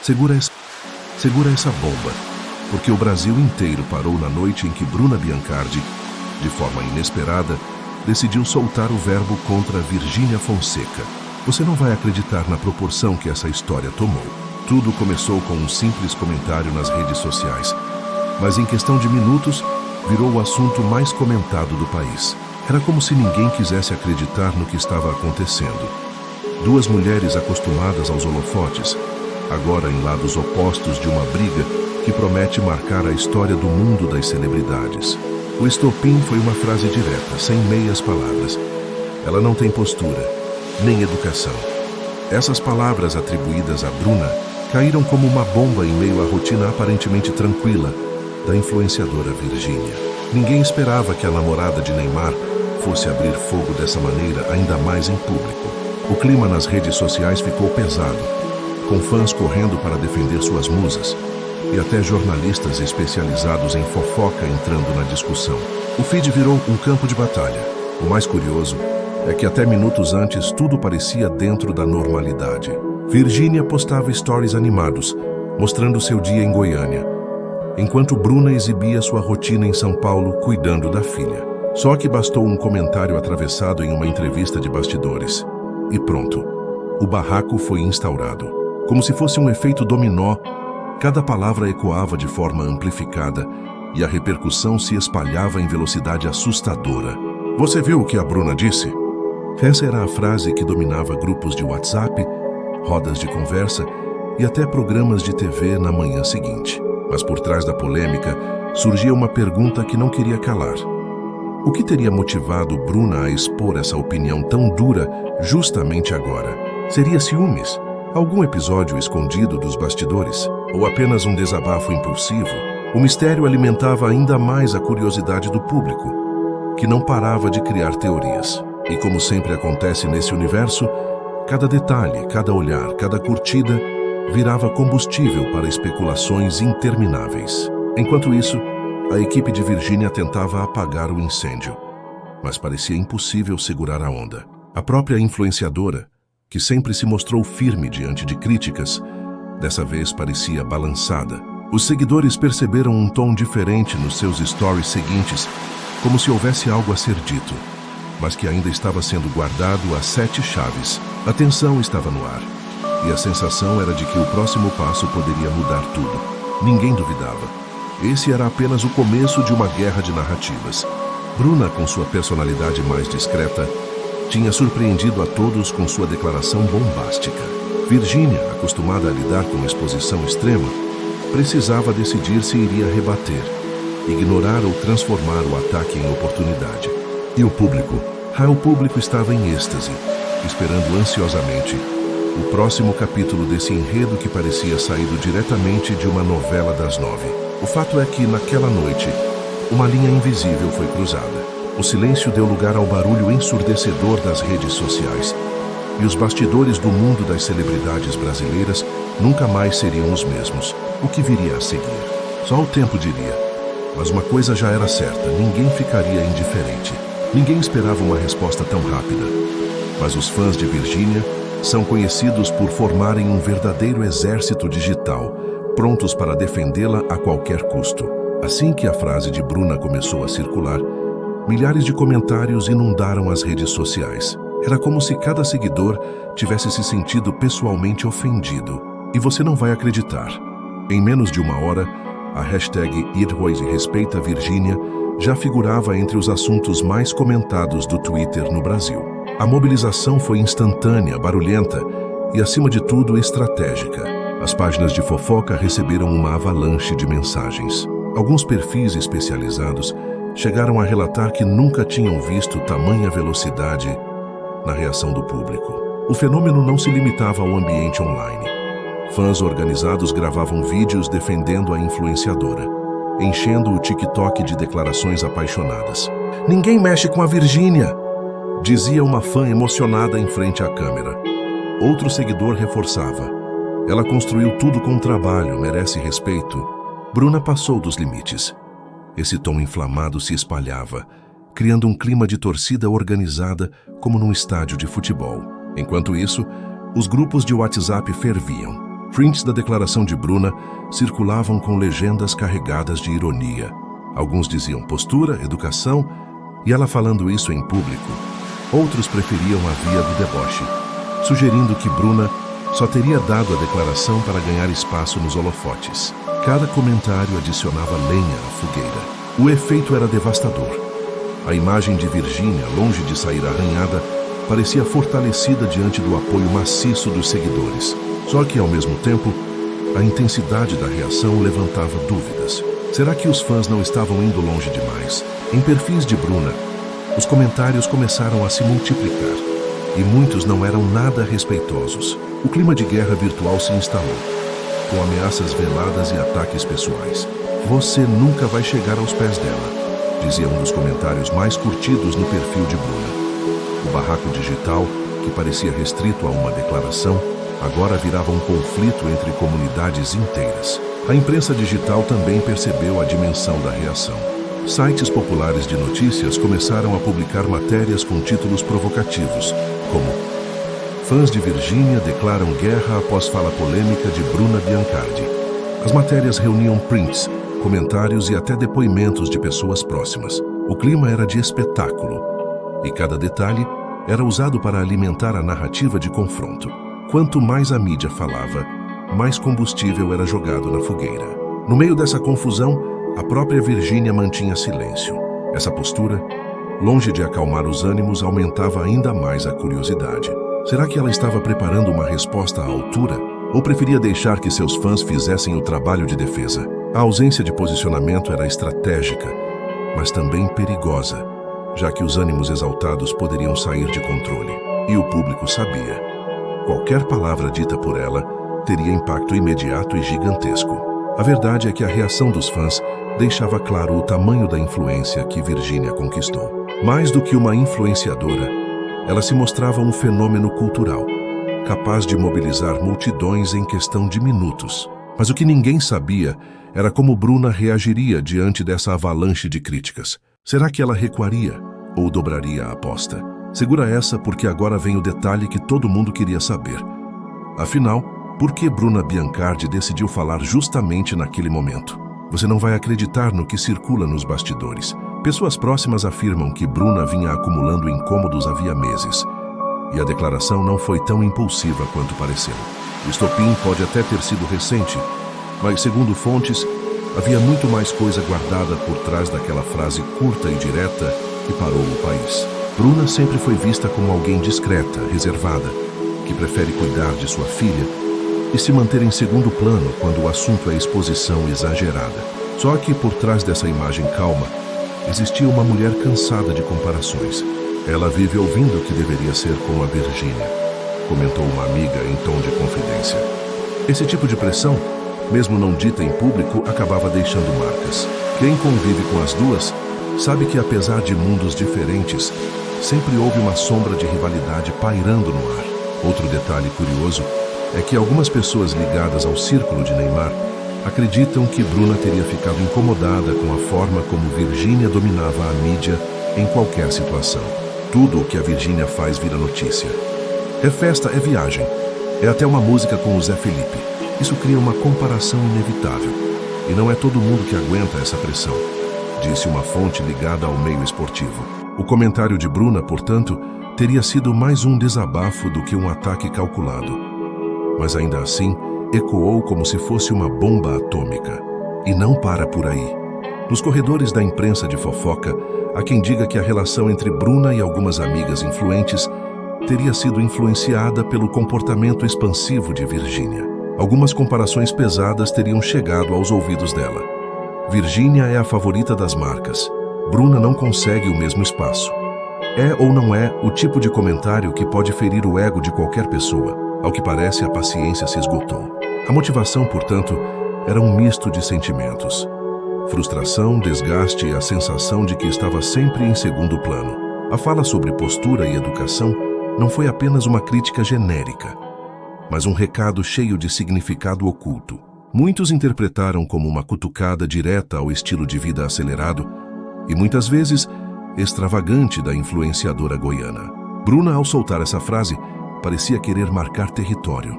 Segura essa bomba, porque o Brasil inteiro parou na noite em que Bruna Biancardi, de forma inesperada, decidiu soltar o verbo contra Virgínia Fonseca. Você não vai acreditar na proporção que essa história tomou. Tudo começou com um simples comentário nas redes sociais, mas em questão de minutos, virou o assunto mais comentado do país. Era como se ninguém quisesse acreditar no que estava acontecendo. Duas mulheres acostumadas aos holofotes, agora em lados opostos de uma briga que promete marcar a história do mundo das celebridades. O estopim foi uma frase direta, sem meias palavras. Ela não tem postura, nem educação. Essas palavras atribuídas a Bruna caíram como uma bomba em meio à rotina aparentemente tranquila da influenciadora Virgínia. Ninguém esperava que a namorada de Neymar fosse abrir fogo dessa maneira, ainda mais em público. O clima nas redes sociais ficou pesado, com fãs correndo para defender suas musas e até jornalistas especializados em fofoca entrando na discussão. O feed virou um campo de batalha. O mais curioso é que até minutos antes tudo parecia dentro da normalidade. Virgínia postava stories animados, mostrando seu dia em Goiânia, enquanto Bruna exibia sua rotina em São Paulo, cuidando da filha. Só que bastou um comentário atravessado em uma entrevista de bastidores. E pronto, o barraco foi instaurado. Como se fosse um efeito dominó, cada palavra ecoava de forma amplificada e a repercussão se espalhava em velocidade assustadora. Você viu o que a Bruna disse? Essa era a frase que dominava grupos de WhatsApp, rodas de conversa e até programas de TV na manhã seguinte. Mas por trás da polêmica surgia uma pergunta que não queria calar. O que teria motivado Bruna a expor essa opinião tão dura justamente agora? Seria ciúmes? Algum episódio escondido dos bastidores? Ou apenas um desabafo impulsivo? O mistério alimentava ainda mais a curiosidade do público, que não parava de criar teorias. E como sempre acontece nesse universo, cada detalhe, cada olhar, cada curtida virava combustível para especulações intermináveis. Enquanto isso, a equipe de Virgínia tentava apagar o incêndio, mas parecia impossível segurar a onda. A própria influenciadora, que sempre se mostrou firme diante de críticas, dessa vez parecia balançada. Os seguidores perceberam um tom diferente nos seus stories seguintes, como se houvesse algo a ser dito, mas que ainda estava sendo guardado a 7 chaves. A tensão estava no ar, e a sensação era de que o próximo passo poderia mudar tudo. Ninguém duvidava. Esse era apenas o começo de uma guerra de narrativas. Bruna, com sua personalidade mais discreta, tinha surpreendido a todos com sua declaração bombástica. Virgínia, acostumada a lidar com exposição extrema, precisava decidir se iria rebater, ignorar ou transformar o ataque em oportunidade. E o público? O público estava em êxtase, esperando ansiosamente o próximo capítulo desse enredo que parecia saído diretamente de uma novela das 9. O fato é que, naquela noite, uma linha invisível foi cruzada. O silêncio deu lugar ao barulho ensurdecedor das redes sociais, e os bastidores do mundo das celebridades brasileiras nunca mais seriam os mesmos. O que viria a seguir? Só o tempo diria. Mas uma coisa já era certa, ninguém ficaria indiferente. Ninguém esperava uma resposta tão rápida. Mas os fãs de Virgínia são conhecidos por formarem um verdadeiro exército digital, prontos para defendê-la a qualquer custo. Assim que a frase de Bruna começou a circular, milhares de comentários inundaram as redes sociais. Era como se cada seguidor tivesse se sentido pessoalmente ofendido. E você não vai acreditar. Em menos de uma hora, a hashtag #RespeitaVirgínia já figurava entre os assuntos mais comentados do Twitter no Brasil. A mobilização foi instantânea, barulhenta e, acima de tudo, estratégica. As páginas de fofoca receberam uma avalanche de mensagens. Alguns perfis especializados chegaram a relatar que nunca tinham visto tamanha velocidade na reação do público. O fenômeno não se limitava ao ambiente online. Fãs organizados gravavam vídeos defendendo a influenciadora, enchendo o TikTok de declarações apaixonadas. "Ninguém mexe com a Virgínia", dizia uma fã emocionada em frente à câmera. Outro seguidor reforçava: "Ela construiu tudo com trabalho, merece respeito." Bruna passou dos limites. Esse tom inflamado se espalhava, criando um clima de torcida organizada como num estádio de futebol. Enquanto isso, os grupos de WhatsApp ferviam. prints da declaração de Bruna circulavam com legendas carregadas de ironia. Alguns diziam postura, educação, e ela falando isso em público. Outros preferiam a via do deboche, sugerindo que Bruna só teria dado a declaração para ganhar espaço nos holofotes. Cada comentário adicionava lenha à fogueira. O efeito era devastador. A imagem de Virgínia, longe de sair arranhada, parecia fortalecida diante do apoio maciço dos seguidores. Só que, ao mesmo tempo, a intensidade da reação levantava dúvidas. Será que os fãs não estavam indo longe demais? Em perfis de Bruna, os comentários começaram a se multiplicar, e muitos não eram nada respeitosos. O clima de guerra virtual se instalou, com ameaças veladas e ataques pessoais. "Você nunca vai chegar aos pés dela", dizia um dos comentários mais curtidos no perfil de Bruna. O barraco digital, que parecia restrito a uma declaração, agora virava um conflito entre comunidades inteiras. A imprensa digital também percebeu a dimensão da reação. Sites populares de notícias começaram a publicar matérias com títulos provocativos, como "Fãs de Virgínia declaram guerra após fala polêmica de Bruna Biancardi". As matérias reuniam prints, comentários e até depoimentos de pessoas próximas. O clima era de espetáculo, e cada detalhe era usado para alimentar a narrativa de confronto. Quanto mais a mídia falava, mais combustível era jogado na fogueira. No meio dessa confusão, a própria Virgínia mantinha silêncio. Essa postura, longe de acalmar os ânimos, aumentava ainda mais a curiosidade. Será que ela estava preparando uma resposta à altura? Ou preferia deixar que seus fãs fizessem o trabalho de defesa? A ausência de posicionamento era estratégica, mas também perigosa, já que os ânimos exaltados poderiam sair de controle. E o público sabia. Qualquer palavra dita por ela teria impacto imediato e gigantesco. A verdade é que a reação dos fãs deixava claro o tamanho da influência que Virgínia conquistou. Mais do que uma influenciadora, ela se mostrava um fenômeno cultural, capaz de mobilizar multidões em questão de minutos. Mas o que ninguém sabia era como Bruna reagiria diante dessa avalanche de críticas. Será que ela recuaria ou dobraria a aposta? Segura essa, porque agora vem o detalhe que todo mundo queria saber. Afinal, por que Bruna Biancardi decidiu falar justamente naquele momento? Você não vai acreditar no que circula nos bastidores. Pessoas próximas afirmam que Bruna vinha acumulando incômodos havia meses, e a declaração não foi tão impulsiva quanto pareceu. O estopim pode até ter sido recente, mas, segundo fontes, havia muito mais coisa guardada por trás daquela frase curta e direta que parou o país. Bruna sempre foi vista como alguém discreta, reservada, que prefere cuidar de sua filha e se manter em segundo plano quando o assunto é exposição exagerada. Só que por trás dessa imagem calma, existia uma mulher cansada de comparações. "Ela vive ouvindo que deveria ser como a Virgínia", comentou uma amiga em tom de confidência. Esse tipo de pressão, mesmo não dita em público, acabava deixando marcas. Quem convive com as duas sabe que, apesar de mundos diferentes, sempre houve uma sombra de rivalidade pairando no ar. Outro detalhe curioso é que algumas pessoas ligadas ao círculo de Neymar acreditam que Bruna teria ficado incomodada com a forma como Virgínia dominava a mídia em qualquer situação. Tudo o que a Virgínia faz vira notícia. É festa, é viagem, é até uma música com o Zé Felipe. Isso cria uma comparação inevitável. E não é todo mundo que aguenta essa pressão, disse uma fonte ligada ao meio esportivo. O comentário de Bruna, portanto, teria sido mais um desabafo do que um ataque calculado. Mas ainda assim, ecoou como se fosse uma bomba atômica. E não para por aí. Nos corredores da imprensa de fofoca, há quem diga que a relação entre Bruna e algumas amigas influentes teria sido influenciada pelo comportamento expansivo de Virgínia. Algumas comparações pesadas teriam chegado aos ouvidos dela. Virgínia é a favorita das marcas. Bruna não consegue o mesmo espaço. É ou não é o tipo de comentário que pode ferir o ego de qualquer pessoa. Ao que parece, a paciência se esgotou. A motivação, portanto, era um misto de sentimentos. Frustração, desgaste e a sensação de que estava sempre em segundo plano. A fala sobre postura e educação não foi apenas uma crítica genérica, mas um recado cheio de significado oculto. Muitos interpretaram como uma cutucada direta ao estilo de vida acelerado e, muitas vezes, extravagante da influenciadora goiana. Bruna, ao soltar essa frase, parecia querer marcar território.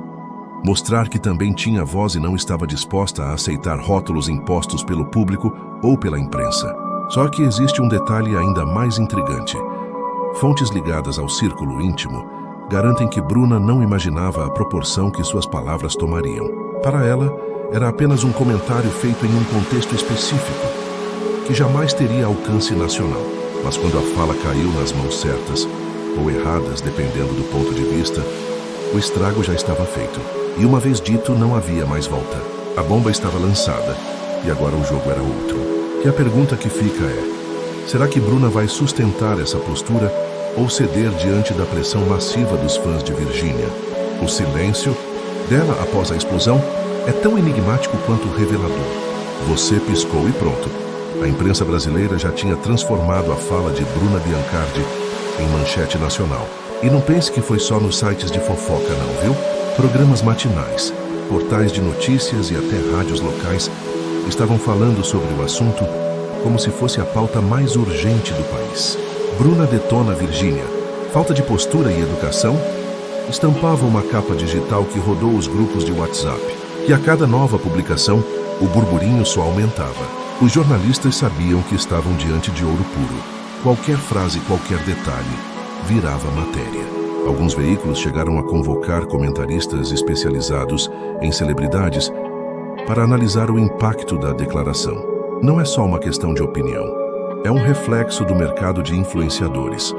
Mostrar que também tinha voz e não estava disposta a aceitar rótulos impostos pelo público ou pela imprensa. Só que existe um detalhe ainda mais intrigante. Fontes ligadas ao círculo íntimo garantem que Bruna não imaginava a proporção que suas palavras tomariam. Para ela, era apenas um comentário feito em um contexto específico, que jamais teria alcance nacional. Mas quando a fala caiu nas mãos certas, ou erradas, dependendo do ponto de vista, o estrago já estava feito. E uma vez dito, não havia mais volta. A bomba estava lançada, e agora o jogo era outro. E a pergunta que fica é: será que Bruna vai sustentar essa postura ou ceder diante da pressão massiva dos fãs de Virgínia? O silêncio dela após a explosão é tão enigmático quanto revelador. Você piscou e pronto. A imprensa brasileira já tinha transformado a fala de Bruna Biancardi em manchete nacional. E não pense que foi só nos sites de fofoca não, viu? Programas matinais, portais de notícias e até rádios locais estavam falando sobre o assunto como se fosse a pauta mais urgente do país. Bruna detona Virgínia. Falta de postura e educação? Estampava uma capa digital que rodou os grupos de WhatsApp. E a cada nova publicação, o burburinho só aumentava. Os jornalistas sabiam que estavam diante de ouro puro. Qualquer frase, qualquer detalhe, virava matéria. Alguns veículos chegaram a convocar comentaristas especializados em celebridades para analisar o impacto da declaração. Não é só uma questão de opinião, é um reflexo do mercado de influenciadores,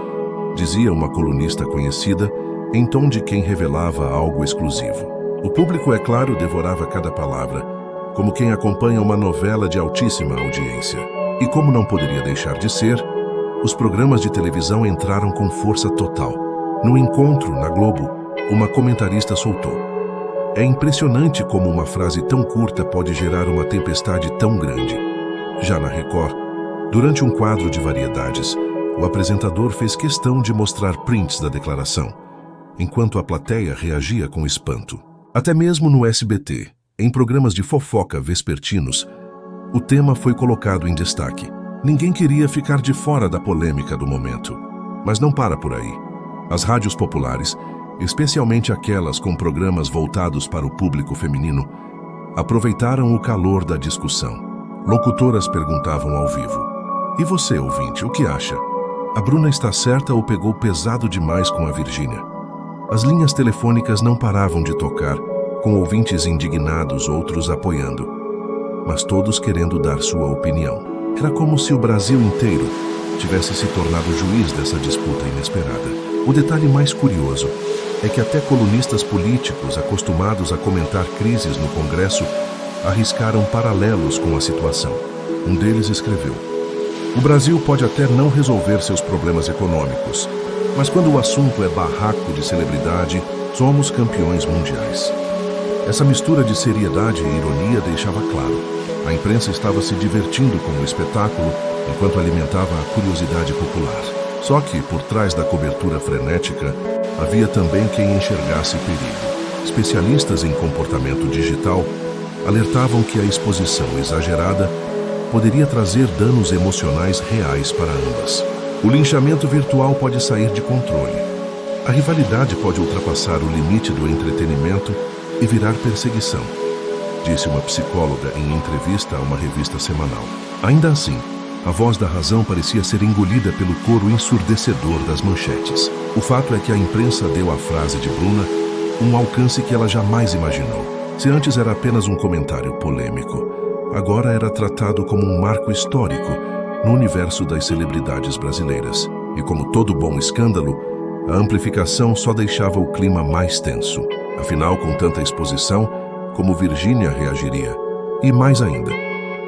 dizia uma colunista conhecida em tom de quem revelava algo exclusivo. O público, é claro, devorava cada palavra, como quem acompanha uma novela de altíssima audiência. E como não poderia deixar de ser, os programas de televisão entraram com força total. No encontro, na Globo, uma comentarista soltou: é impressionante como uma frase tão curta pode gerar uma tempestade tão grande. Já na Record, durante um quadro de variedades, o apresentador fez questão de mostrar prints da declaração, enquanto a plateia reagia com espanto. Até mesmo no SBT, em programas de fofoca vespertinos, o tema foi colocado em destaque. Ninguém queria ficar de fora da polêmica do momento. Mas não para por aí. As rádios populares, especialmente aquelas com programas voltados para o público feminino, aproveitaram o calor da discussão. Locutoras perguntavam ao vivo: e você, ouvinte, o que acha? A Bruna está certa ou pegou pesado demais com a Virgínia? As linhas telefônicas não paravam de tocar, com ouvintes indignados, outros apoiando, mas todos querendo dar sua opinião. Era como se o Brasil inteiro tivesse se tornado juiz dessa disputa inesperada. O detalhe mais curioso é que até colunistas políticos acostumados a comentar crises no Congresso arriscaram paralelos com a situação. Um deles escreveu: o Brasil pode até não resolver seus problemas econômicos, mas quando o assunto é barraco de celebridade, somos campeões mundiais. Essa mistura de seriedade e ironia deixava claro: a imprensa estava se divertindo com o espetáculo enquanto alimentava a curiosidade popular. Só que, por trás da cobertura frenética, havia também quem enxergasse perigo. Especialistas em comportamento digital alertavam que a exposição exagerada poderia trazer danos emocionais reais para ambas. O linchamento virtual pode sair de controle. A rivalidade pode ultrapassar o limite do entretenimento e virar perseguição, disse uma psicóloga em entrevista a uma revista semanal. Ainda assim, a voz da razão parecia ser engolida pelo coro ensurdecedor das manchetes. O fato é que a imprensa deu à frase de Bruna um alcance que ela jamais imaginou. Se antes era apenas um comentário polêmico, agora era tratado como um marco histórico no universo das celebridades brasileiras. E como todo bom escândalo, a amplificação só deixava o clima mais tenso. Afinal, com tanta exposição, como Virgínia reagiria? E mais ainda,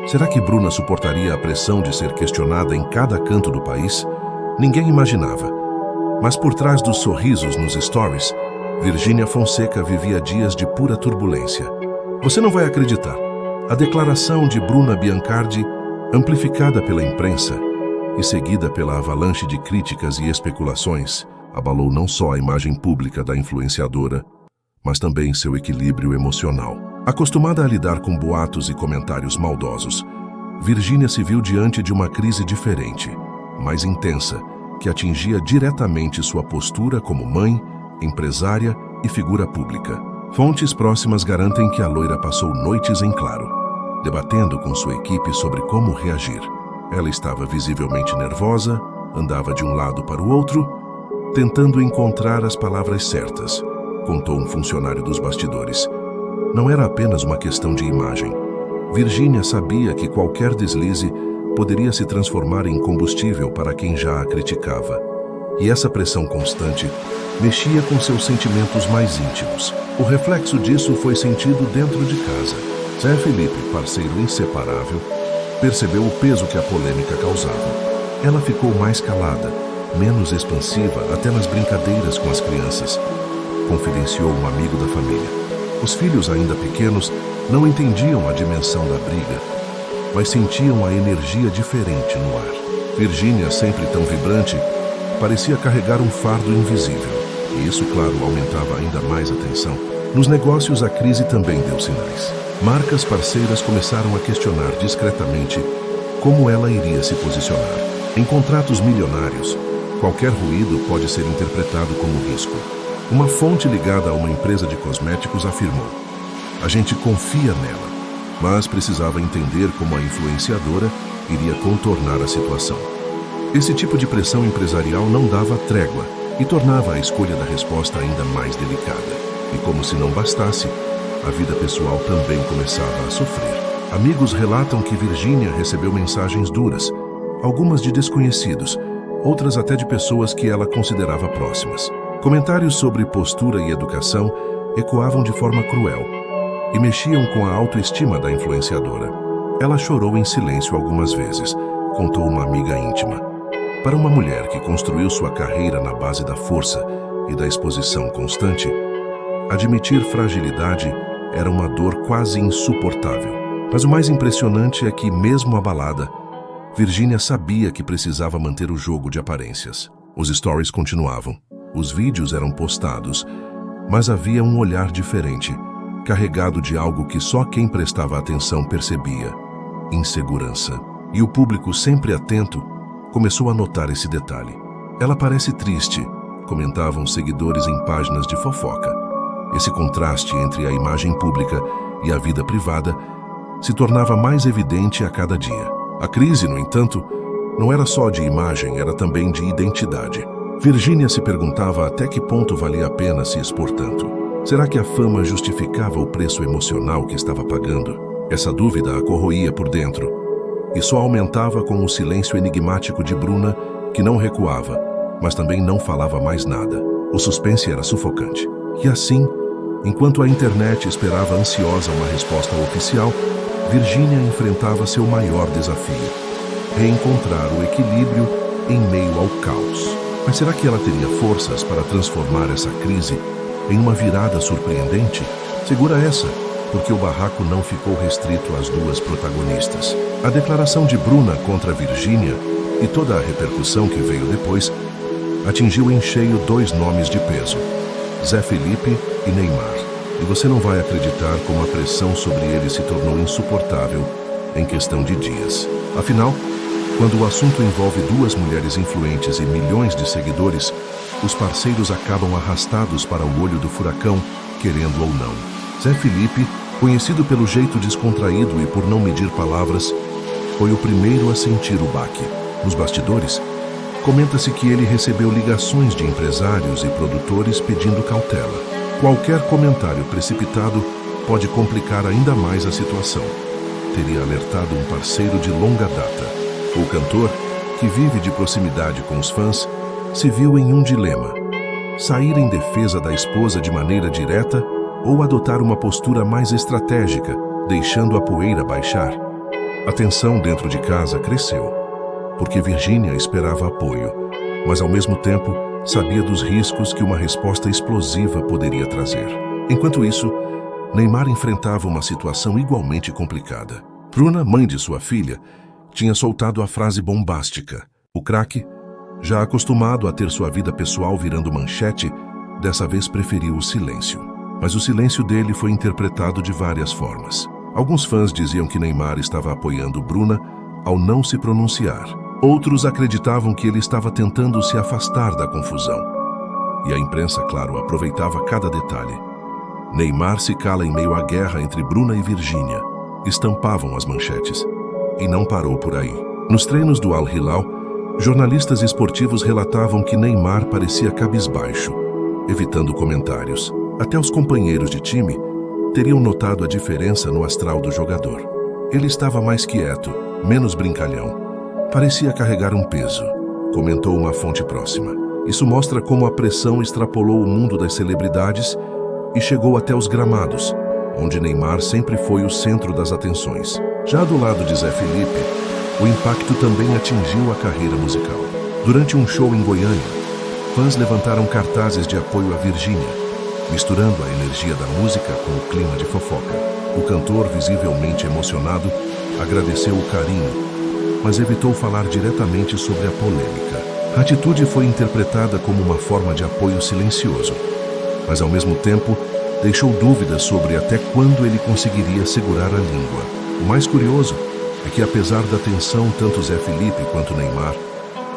será que Bruna suportaria a pressão de ser questionada em cada canto do país? Ninguém imaginava. Mas por trás dos sorrisos nos stories, Virgínia Fonseca vivia dias de pura turbulência. Você não vai acreditar. A declaração de Bruna Biancardi, amplificada pela imprensa e seguida pela avalanche de críticas e especulações, abalou não só a imagem pública da influenciadora, mas também seu equilíbrio emocional. Acostumada a lidar com boatos e comentários maldosos, Virgínia se viu diante de uma crise diferente, mais intensa, que atingia diretamente sua postura como mãe, empresária e figura pública. Fontes próximas garantem que a loira passou noites em claro, debatendo com sua equipe sobre como reagir. Ela estava visivelmente nervosa, andava de um lado para o outro, tentando encontrar as palavras certas, contou um funcionário dos bastidores. Não era apenas uma questão de imagem. Virginia sabia que qualquer deslize poderia se transformar em combustível para quem já a criticava. E essa pressão constante mexia com seus sentimentos mais íntimos. O reflexo disso foi sentido dentro de casa. Zé Felipe, parceiro inseparável, percebeu o peso que a polêmica causava. Ela ficou mais calada, menos expansiva até nas brincadeiras com as crianças, confidenciou um amigo da família. Os filhos, ainda pequenos, não entendiam a dimensão da briga, mas sentiam a energia diferente no ar. Virginia, sempre tão vibrante, parecia carregar um fardo invisível. E isso, claro, aumentava ainda mais a tensão. Nos negócios, a crise também deu sinais. Marcas parceiras começaram a questionar discretamente como ela iria se posicionar. Em contratos milionários, qualquer ruído pode ser interpretado como risco. Uma fonte ligada a uma empresa de cosméticos afirmou: "A gente confia nela, mas precisava entender como a influenciadora iria contornar a situação." Esse tipo de pressão empresarial não dava trégua e tornava a escolha da resposta ainda mais delicada. E como se não bastasse, a vida pessoal também começava a sofrer. Amigos relatam que Virginia recebeu mensagens duras, algumas de desconhecidos, outras até de pessoas que ela considerava próximas. Comentários sobre postura e educação ecoavam de forma cruel e mexiam com a autoestima da influenciadora. Ela chorou em silêncio algumas vezes, contou uma amiga íntima. Para uma mulher que construiu sua carreira na base da força e da exposição constante, admitir fragilidade era uma dor quase insuportável. Mas o mais impressionante é que, mesmo abalada, Virginia sabia que precisava manter o jogo de aparências. Os stories continuavam, os vídeos eram postados, mas havia um olhar diferente, carregado de algo que só quem prestava atenção percebia: insegurança. E o público, sempre atento, começou a notar esse detalhe. "Ela parece triste", comentavam seguidores em páginas de fofoca. Esse contraste entre a imagem pública e a vida privada se tornava mais evidente a cada dia. A crise, no entanto, não era só de imagem, era também de identidade. Virginia se perguntava até que ponto valia a pena se expor tanto. Será que a fama justificava o preço emocional que estava pagando? Essa dúvida a corroía por dentro, e só aumentava com o silêncio enigmático de Bruna, que não recuava, mas também não falava mais nada. O suspense era sufocante. E assim, enquanto a internet esperava ansiosa uma resposta oficial, Virginia enfrentava seu maior desafio: reencontrar o equilíbrio em meio ao caos. Mas será que ela teria forças para transformar essa crise em uma virada surpreendente? Segura essa, porque o barraco não ficou restrito às duas protagonistas. A declaração de Bruna contra Virginia e toda a repercussão que veio depois atingiu em cheio dois nomes de peso: Zé Felipe e Neymar. E você não vai acreditar como a pressão sobre eles se tornou insuportável em questão de dias. Afinal, quando o assunto envolve duas mulheres influentes e milhões de seguidores, os parceiros acabam arrastados para o olho do furacão, querendo ou não. Zé Felipe, conhecido pelo jeito descontraído e por não medir palavras, foi o primeiro a sentir o baque. Nos bastidores, comenta-se que ele recebeu ligações de empresários e produtores pedindo cautela. Qualquer comentário precipitado pode complicar ainda mais a situação, teria alertado um parceiro de longa data. O cantor, que vive de proximidade com os fãs, se viu em um dilema: sair em defesa da esposa de maneira direta ou adotar uma postura mais estratégica, deixando a poeira baixar. A tensão dentro de casa cresceu, porque Virginia esperava apoio, mas ao mesmo tempo sabia dos riscos que uma resposta explosiva poderia trazer. Enquanto isso, Neymar enfrentava uma situação igualmente complicada. Bruna, mãe de sua filha, tinha soltado a frase bombástica. O craque, já acostumado a ter sua vida pessoal virando manchete, dessa vez preferiu o silêncio. Mas o silêncio dele foi interpretado de várias formas. Alguns fãs diziam que Neymar estava apoiando Bruna ao não se pronunciar. Outros acreditavam que ele estava tentando se afastar da confusão. E a imprensa, claro, aproveitava cada detalhe. Neymar se cala em meio à guerra entre Bruna e Virgínia. Estampavam as manchetes. E não parou por aí. Nos treinos do Al Hilal, jornalistas esportivos relatavam que Neymar parecia cabisbaixo, evitando comentários. Até os companheiros de time teriam notado a diferença no astral do jogador. Ele estava mais quieto, menos brincalhão. Parecia carregar um peso, comentou uma fonte próxima. Isso mostra como a pressão extrapolou o mundo das celebridades e chegou até os gramados, onde Neymar sempre foi o centro das atenções. Já do lado de Zé Felipe, o impacto também atingiu a carreira musical. Durante um show em Goiânia, fãs levantaram cartazes de apoio a Virgínia, misturando a energia da música com o clima de fofoca. O cantor, visivelmente emocionado, agradeceu o carinho, mas evitou falar diretamente sobre a polêmica. A atitude foi interpretada como uma forma de apoio silencioso, mas ao mesmo tempo deixou dúvidas sobre até quando ele conseguiria segurar a língua. O mais curioso é que, apesar da tensão, tanto Zé Felipe quanto Neymar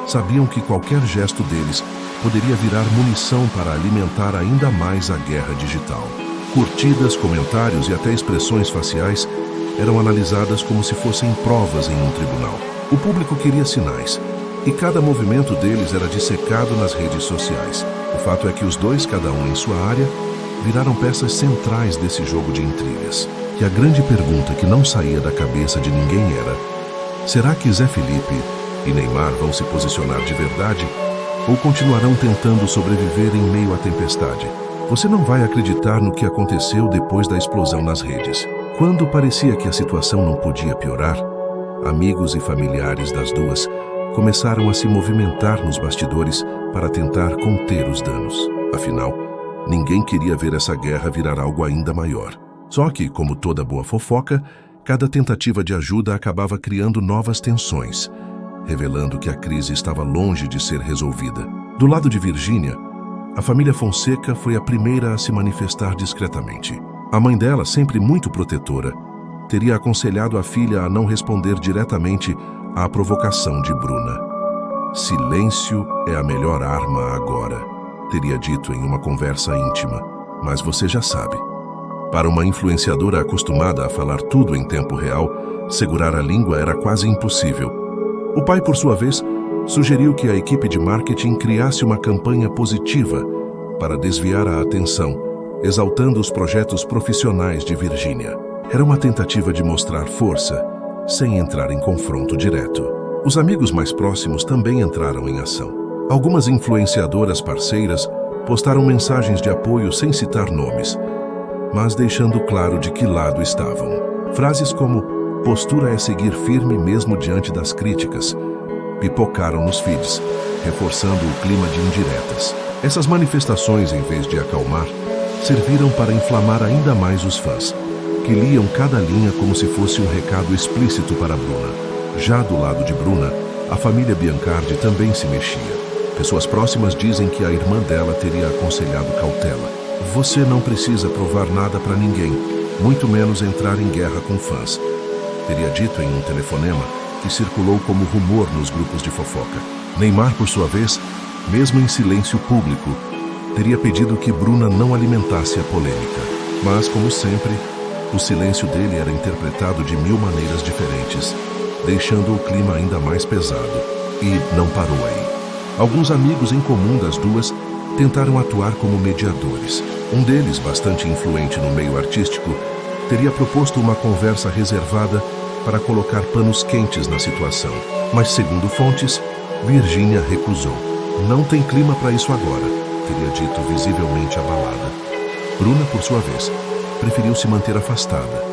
sabiam que qualquer gesto deles poderia virar munição para alimentar ainda mais a guerra digital. Curtidas, comentários e até expressões faciais eram analisadas como se fossem provas em um tribunal. O público queria sinais, e cada movimento deles era dissecado nas redes sociais. O fato é que os dois, cada um em sua área, viraram peças centrais desse jogo de intrigas. E a grande pergunta que não saía da cabeça de ninguém era: será que Zé Felipe e Neymar vão se posicionar de verdade ou continuarão tentando sobreviver em meio à tempestade? Você não vai acreditar no que aconteceu depois da explosão nas redes. Quando parecia que a situação não podia piorar, amigos e familiares das duas começaram a se movimentar nos bastidores para tentar conter os danos. Afinal, ninguém queria ver essa guerra virar algo ainda maior. Só que, como toda boa fofoca, cada tentativa de ajuda acabava criando novas tensões, revelando que a crise estava longe de ser resolvida. Do lado de Virgínia, a família Fonseca foi a primeira a se manifestar discretamente. A mãe dela, sempre muito protetora, teria aconselhado a filha a não responder diretamente à provocação de Bruna. Silêncio é a melhor arma agora, teria dito em uma conversa íntima. Mas você já sabe. Para uma influenciadora acostumada a falar tudo em tempo real, segurar a língua era quase impossível. O pai, por sua vez, sugeriu que a equipe de marketing criasse uma campanha positiva para desviar a atenção, exaltando os projetos profissionais de Virgínia. Era uma tentativa de mostrar força, sem entrar em confronto direto. Os amigos mais próximos também entraram em ação. Algumas influenciadoras parceiras postaram mensagens de apoio sem citar nomes, mas deixando claro de que lado estavam. Frases como "postura é seguir firme mesmo diante das críticas" pipocaram nos feeds, reforçando o clima de indiretas. Essas manifestações, em vez de acalmar, serviram para inflamar ainda mais os fãs, que liam cada linha como se fosse um recado explícito para Bruna. Já do lado de Bruna, a família Biancardi também se mexia. Pessoas próximas dizem que a irmã dela teria aconselhado cautela. Você não precisa provar nada para ninguém, muito menos entrar em guerra com fãs, teria dito em um telefonema que circulou como rumor nos grupos de fofoca. Neymar, por sua vez, mesmo em silêncio público, teria pedido que Bruna não alimentasse a polêmica. Mas, como sempre, o silêncio dele era interpretado de 1000 maneiras diferentes, deixando o clima ainda mais pesado. E não parou aí. Alguns amigos em comum das duas tentaram atuar como mediadores. Um deles, bastante influente no meio artístico, teria proposto uma conversa reservada para colocar panos quentes na situação. Mas, segundo fontes, Virgínia recusou. Não tem clima para isso agora, teria dito, visivelmente abalada. Bruna, por sua vez, preferiu se manter afastada,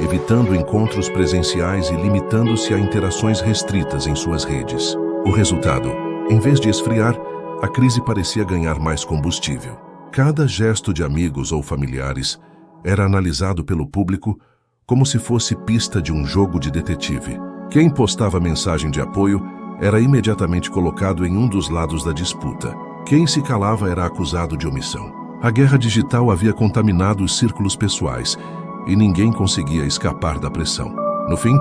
evitando encontros presenciais e limitando-se a interações restritas em suas redes. O resultado: em vez de esfriar, a crise parecia ganhar mais combustível. Cada gesto de amigos ou familiares era analisado pelo público como se fosse pista de um jogo de detetive. Quem postava mensagem de apoio era imediatamente colocado em um dos lados da disputa. Quem se calava era acusado de omissão. A guerra digital havia contaminado os círculos pessoais e ninguém conseguia escapar da pressão. No fim,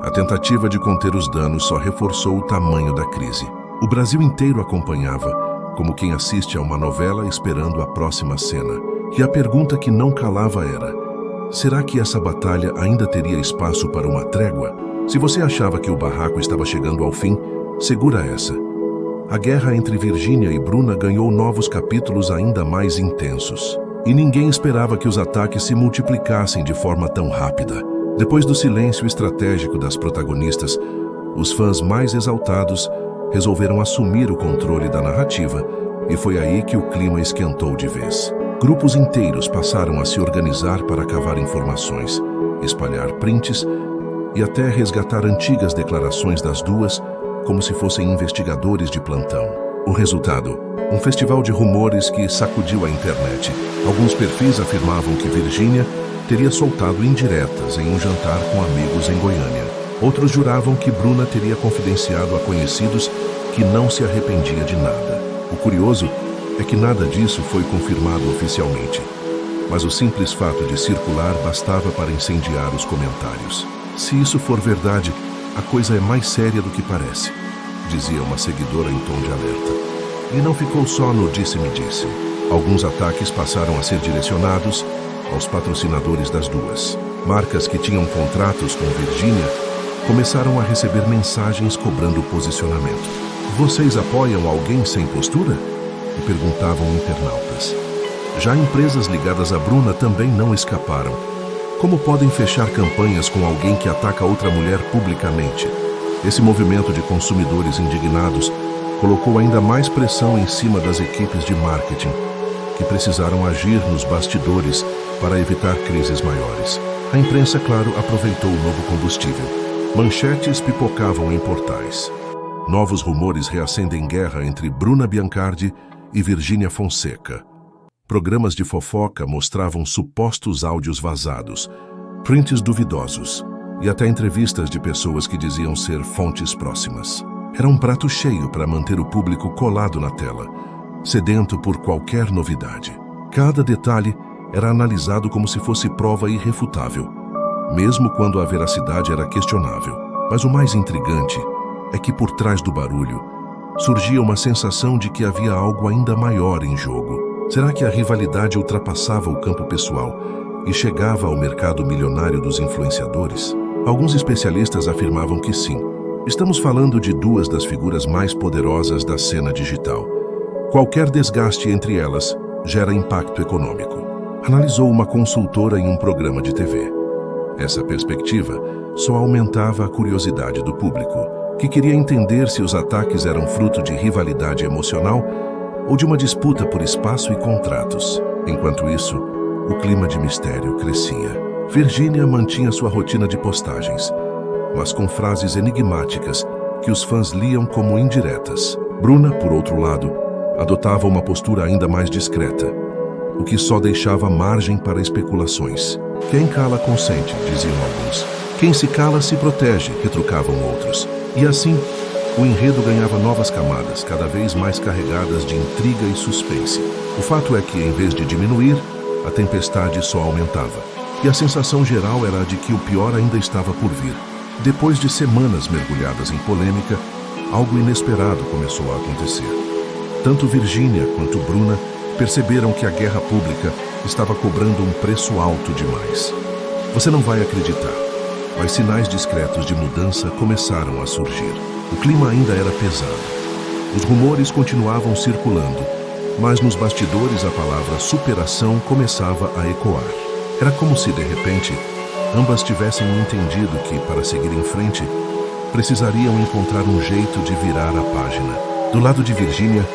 a tentativa de conter os danos só reforçou o tamanho da crise. O Brasil inteiro acompanhava, como quem assiste a uma novela esperando a próxima cena. E a pergunta que não calava era: será que essa batalha ainda teria espaço para uma trégua? Se você achava que o barraco estava chegando ao fim, segura essa. A guerra entre Virginia e Bruna ganhou novos capítulos ainda mais intensos. E ninguém esperava que os ataques se multiplicassem de forma tão rápida. Depois do silêncio estratégico das protagonistas, os fãs mais exaltados resolveram assumir o controle da narrativa, e foi aí que o clima esquentou de vez. Grupos inteiros passaram a se organizar para cavar informações, espalhar prints e até resgatar antigas declarações das duas, como se fossem investigadores de plantão. O resultado: um festival de rumores que sacudiu a internet. Alguns perfis afirmavam que Virginia teria soltado indiretas em um jantar com amigos em Goiânia. Outros juravam que Bruna teria confidenciado a conhecidos que não se arrependia de nada. O curioso é que nada disso foi confirmado oficialmente, mas o simples fato de circular bastava para incendiar os comentários. Se isso for verdade, a coisa é mais séria do que parece, dizia uma seguidora em tom de alerta. E não ficou só no disse-me-disse. Alguns ataques passaram a ser direcionados aos patrocinadores das duas. Marcas que tinham contratos com Virginia começaram a receber mensagens cobrando posicionamento. Vocês apoiam alguém sem postura? E perguntavam internautas. Já empresas ligadas a Bruna também não escaparam. Como podem fechar campanhas com alguém que ataca outra mulher publicamente? Esse movimento de consumidores indignados colocou ainda mais pressão em cima das equipes de marketing, que precisaram agir nos bastidores para evitar crises maiores. A imprensa, claro, aproveitou o novo combustível. Manchetes pipocavam em portais. Novos rumores reacendem guerra entre Bruna Biancardi e Virginia Fonseca. Programas de fofoca mostravam supostos áudios vazados, prints duvidosos e até entrevistas de pessoas que diziam ser fontes próximas. Era um prato cheio para manter o público colado na tela, sedento por qualquer novidade. Cada detalhe era analisado como se fosse prova irrefutável, mesmo quando a veracidade era questionável. Mas o mais intrigante é que por trás do barulho surgia uma sensação de que havia algo ainda maior em jogo. Será que a rivalidade ultrapassava o campo pessoal e chegava ao mercado milionário dos influenciadores? Alguns especialistas afirmavam que sim. Estamos falando de duas das figuras mais poderosas da cena digital. Qualquer desgaste entre elas gera impacto econômico, analisou uma consultora em um programa de TV. Essa perspectiva só aumentava a curiosidade do público, que queria entender se os ataques eram fruto de rivalidade emocional ou de uma disputa por espaço e contratos. Enquanto isso, o clima de mistério crescia. Virginia mantinha sua rotina de postagens, mas com frases enigmáticas que os fãs liam como indiretas. Bruna, por outro lado, adotava uma postura ainda mais discreta, o que só deixava margem para especulações. Quem cala consente, diziam alguns. Quem se cala se protege, retrucavam outros. E assim, o enredo ganhava novas camadas, cada vez mais carregadas de intriga e suspense. O fato é que, em vez de diminuir, a tempestade só aumentava. E a sensação geral era a de que o pior ainda estava por vir. Depois de semanas mergulhadas em polêmica, algo inesperado começou a acontecer. Tanto Virginia quanto Bruna perceberam que a guerra pública estava cobrando um preço alto demais. Você não vai acreditar, mas sinais discretos de mudança começaram a surgir. O clima ainda era pesado. Os rumores continuavam circulando, mas nos bastidores a palavra superação começava a ecoar. Era como se, de repente, ambas tivessem entendido que, para seguir em frente, precisariam encontrar um jeito de virar a página. Do lado de Virginia,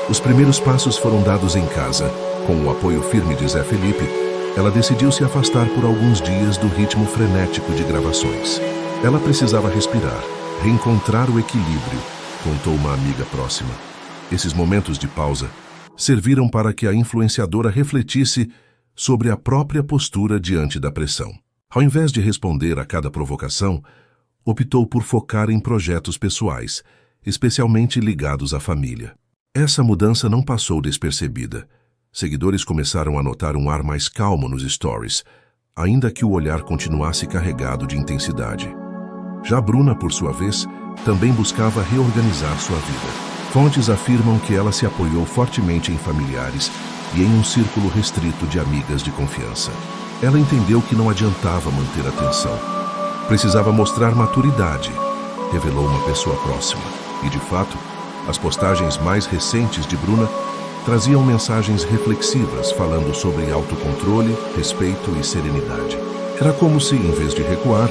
os primeiros passos foram dados em casa. Com o apoio firme de Zé Felipe, ela decidiu se afastar por alguns dias do ritmo frenético de gravações. Ela precisava respirar, reencontrar o equilíbrio, contou uma amiga próxima. Esses momentos de pausa serviram para que a influenciadora refletisse sobre a própria postura diante da pressão. Ao invés de responder a cada provocação, optou por focar em projetos pessoais, especialmente ligados à família. Essa mudança não passou despercebida. Seguidores começaram a notar um ar mais calmo nos stories, ainda que o olhar continuasse carregado de intensidade. Já Bruna, por sua vez, também buscava reorganizar sua vida. Fontes afirmam que ela se apoiou fortemente em familiares e em um círculo restrito de amigas de confiança. Ela entendeu que não adiantava manter a tensão. Precisava mostrar maturidade, revelou uma pessoa próxima. E, de fato, as postagens mais recentes de Bruna traziam mensagens reflexivas falando sobre autocontrole, respeito e serenidade. Era como se, em vez de recuar,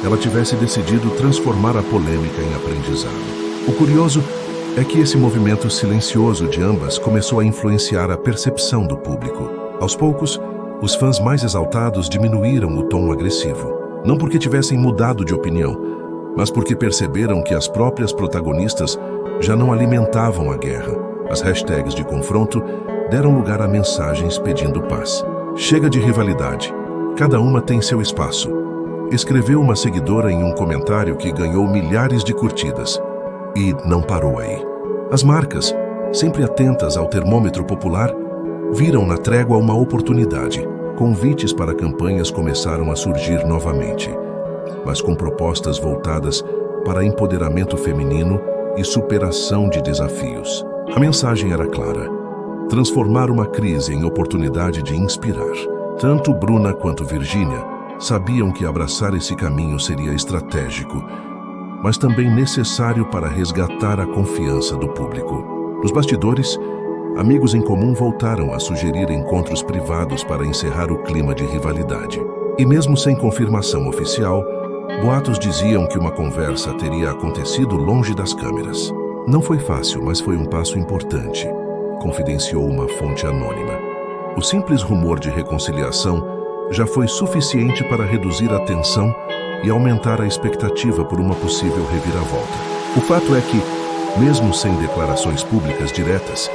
ela tivesse decidido transformar a polêmica em aprendizado. O curioso é que esse movimento silencioso de ambas começou a influenciar a percepção do público. Aos poucos, os fãs mais exaltados diminuíram o tom agressivo. Não porque tivessem mudado de opinião, mas porque perceberam que as próprias protagonistas já não alimentavam a guerra. As hashtags de confronto deram lugar a mensagens pedindo paz. Chega de rivalidade. Cada uma tem seu espaço. Escreveu uma seguidora em um comentário que ganhou milhares de curtidas. E não parou aí. As marcas, sempre atentas ao termômetro popular, viram na trégua uma oportunidade. Convites para campanhas começaram a surgir novamente, mas com propostas voltadas para empoderamento feminino e superação de desafios. A mensagem era clara: transformar uma crise em oportunidade de inspirar. Tanto Bruna quanto Virgínia sabiam que abraçar esse caminho seria estratégico, mas também necessário para resgatar a confiança do público. Nos bastidores, amigos em comum voltaram a sugerir encontros privados para encerrar o clima de rivalidade. E mesmo sem confirmação oficial, boatos diziam que uma conversa teria acontecido longe das câmeras. Não foi fácil, mas foi um passo importante, confidenciou uma fonte anônima. O simples rumor de reconciliação já foi suficiente para reduzir a tensão e aumentar a expectativa por uma possível reviravolta. O fato é que, mesmo sem declarações públicas diretas,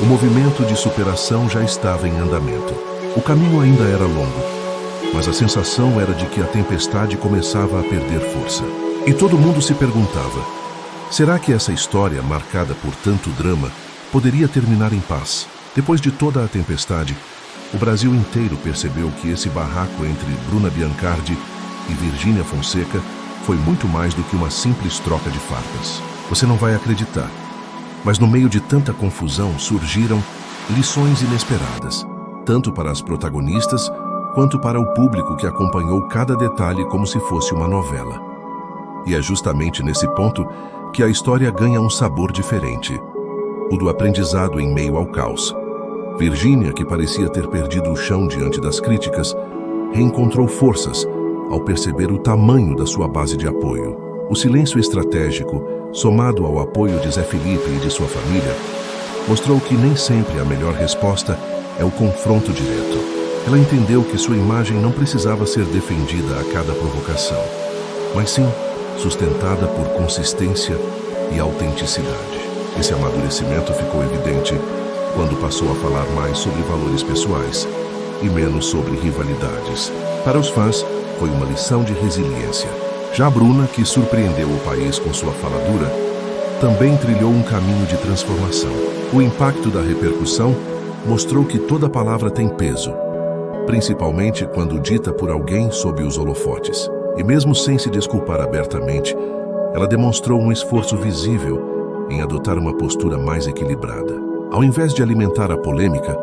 o movimento de superação já estava em andamento. O caminho ainda era longo, mas a sensação era de que a tempestade começava a perder força. E todo mundo se perguntava: será que essa história, marcada por tanto drama, poderia terminar em paz? Depois de toda a tempestade, o Brasil inteiro percebeu que esse barraco entre Bruna Biancardi e Virgínia Fonseca foi muito mais do que uma simples troca de farpas. Você não vai acreditar, mas no meio de tanta confusão surgiram lições inesperadas, tanto para as protagonistas quanto para o público que acompanhou cada detalhe como se fosse uma novela. E é justamente nesse ponto que a história ganha um sabor diferente, o do aprendizado em meio ao caos. Virgínia, que parecia ter perdido o chão diante das críticas, reencontrou forças ao perceber o tamanho da sua base de apoio. O silêncio estratégico, somado ao apoio de Zé Felipe e de sua família, mostrou que nem sempre a melhor resposta é o confronto direto. Ela entendeu que sua imagem não precisava ser defendida a cada provocação, mas sim sustentada por consistência e autenticidade. Esse amadurecimento ficou evidente quando passou a falar mais sobre valores pessoais e menos sobre rivalidades. Para os fãs, foi uma lição de resiliência. Já Bruna, que surpreendeu o país com sua fala dura, também trilhou um caminho de transformação. O impacto da repercussão mostrou que toda palavra tem peso, principalmente quando dita por alguém sob os holofotes. E mesmo sem se desculpar abertamente, ela demonstrou um esforço visível em adotar uma postura mais equilibrada. Ao invés de alimentar a polêmica,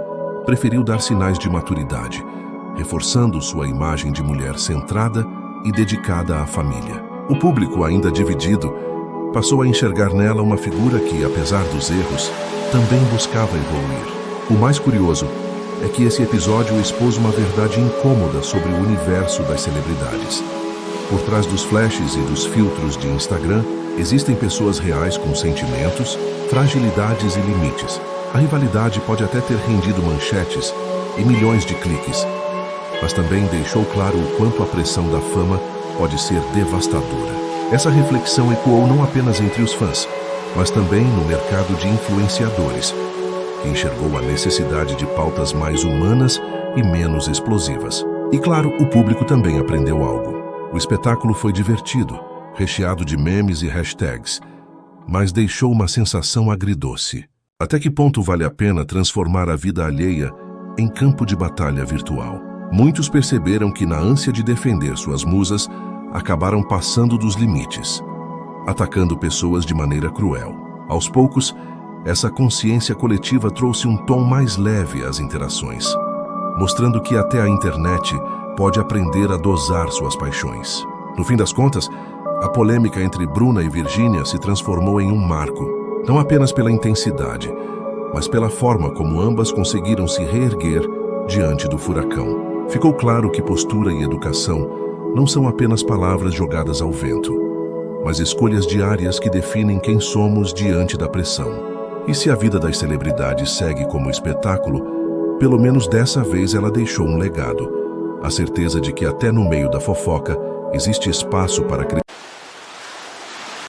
preferiu dar sinais de maturidade, reforçando sua imagem de mulher centrada e dedicada à família. O público, ainda dividido, passou a enxergar nela uma figura que, apesar dos erros, também buscava evoluir. O mais curioso é que esse episódio expôs uma verdade incômoda sobre o universo das celebridades. Por trás dos flashes e dos filtros de Instagram, existem pessoas reais com sentimentos, fragilidades e limites. A rivalidade pode até ter rendido manchetes e milhões de cliques, mas também deixou claro o quanto a pressão da fama pode ser devastadora. Essa reflexão ecoou não apenas entre os fãs, mas também no mercado de influenciadores, que enxergou a necessidade de pautas mais humanas e menos explosivas. E claro, o público também aprendeu algo. O espetáculo foi divertido, recheado de memes e hashtags, mas deixou uma sensação agridoce. Até que ponto vale a pena transformar a vida alheia em campo de batalha virtual? Muitos perceberam que, na ânsia de defender suas musas, acabaram passando dos limites, atacando pessoas de maneira cruel. Aos poucos, essa consciência coletiva trouxe um tom mais leve às interações, mostrando que até a internet pode aprender a dosar suas paixões. No fim das contas, a polêmica entre Bruna e Virgínia se transformou em um marco, não apenas pela intensidade, mas pela forma como ambas conseguiram se reerguer diante do furacão. Ficou claro que postura e educação não são apenas palavras jogadas ao vento, mas escolhas diárias que definem quem somos diante da pressão. E se a vida das celebridades segue como espetáculo, pelo menos dessa vez ela deixou um legado, a certeza de que até no meio da fofoca existe espaço para crescer.